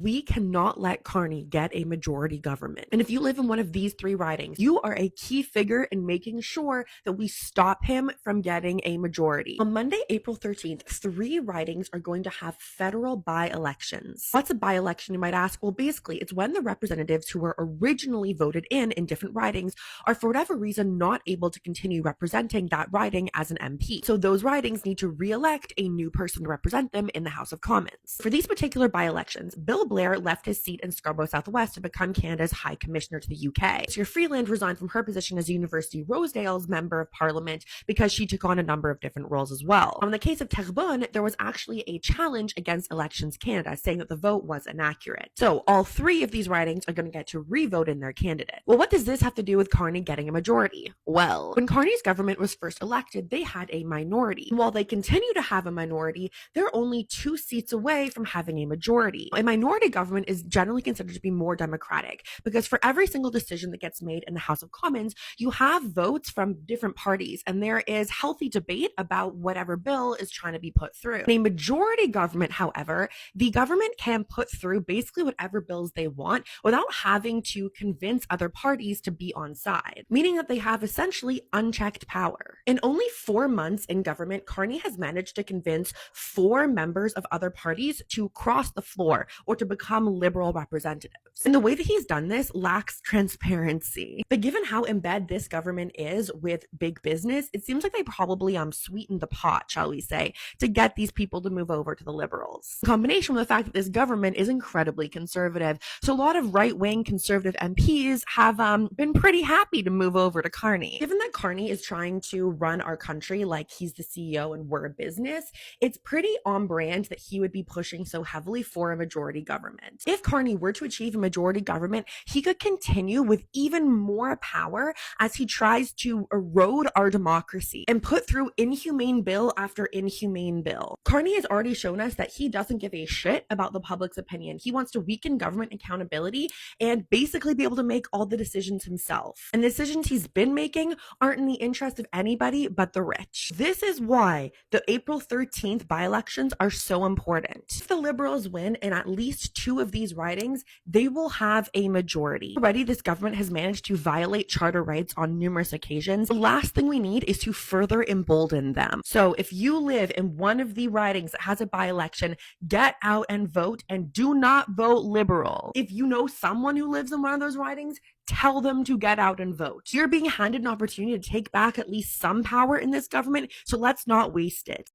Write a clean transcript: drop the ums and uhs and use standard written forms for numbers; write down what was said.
We cannot let Carney get a majority government. And if you live in one of these three ridings, you are a key figure in making sure that we stop him from getting a majority. On Monday, April 13th, three ridings are going to have federal by-elections. What's a by-election, you might ask? Well, basically, it's when the representatives who were originally voted in different ridings are for whatever reason not able to continue representing that riding as an MP. So those ridings need to re-elect a new person to represent them in the House of Commons. For these particular by-elections, Bill Blair left his seat in Scarborough Southwest to become Canada's High Commissioner to the UK. Sir Freeland resigned from her position as University Rosedale's Member of Parliament because she took on a number of different roles as well. In the case of Terrebonne, there was actually a challenge against Elections Canada saying that the vote was inaccurate. So all three of these ridings are going to get to re-vote in their candidate. Well, what does this have to do with Carney getting a majority? Well, when Carney's government was first elected, they had a minority. And while they continue to have a minority, they're only 2 seats away from having a majority. A minority government is generally considered to be more democratic because for every single decision that gets made in the House of Commons, you have votes from different parties and there is healthy debate about whatever bill is trying to be put through. In a majority government, however, the government can put through basically whatever bills they want without having to convince other parties to be on side, meaning that they have essentially unchecked power. In only 4 months in government, Carney has managed to convince 4 members of other parties to cross the floor or to become Liberal representatives. And the way that he's done this lacks transparency. But given how embedded this government is with big business, it seems like they probably sweetened the pot, shall we say, to get these people to move over to the Liberals. In combination with the fact that this government is incredibly conservative, so a lot of right-wing conservative MPs have been pretty happy to move over to Carney. Given that Carney is trying to run our country like he's the CEO and we're a business, it's pretty on brand that he would be pushing so heavily for a majority government. If Carney were to achieve a majority government, he could continue with even more power as he tries to erode our democracy and put through inhumane bill after inhumane bill. Carney has already shown us that he doesn't give a shit about the public's opinion. He wants to weaken government accountability and basically be able to make all the decisions himself. And the decisions he's been making aren't in the interest of anybody but the rich. This is why the April 13th by-elections are so important. If the Liberals win in at least 2 of these ridings, they will have a majority. Already, this government has managed to violate charter rights on numerous occasions. The last thing we need is to further embolden them. So if you live in one of the ridings that has a by-election, get out and vote and do not vote Liberal. If you know someone who lives in one of those ridings, tell them to get out and vote. You're being handed an opportunity to take back at least some power in this government, so let's not waste it.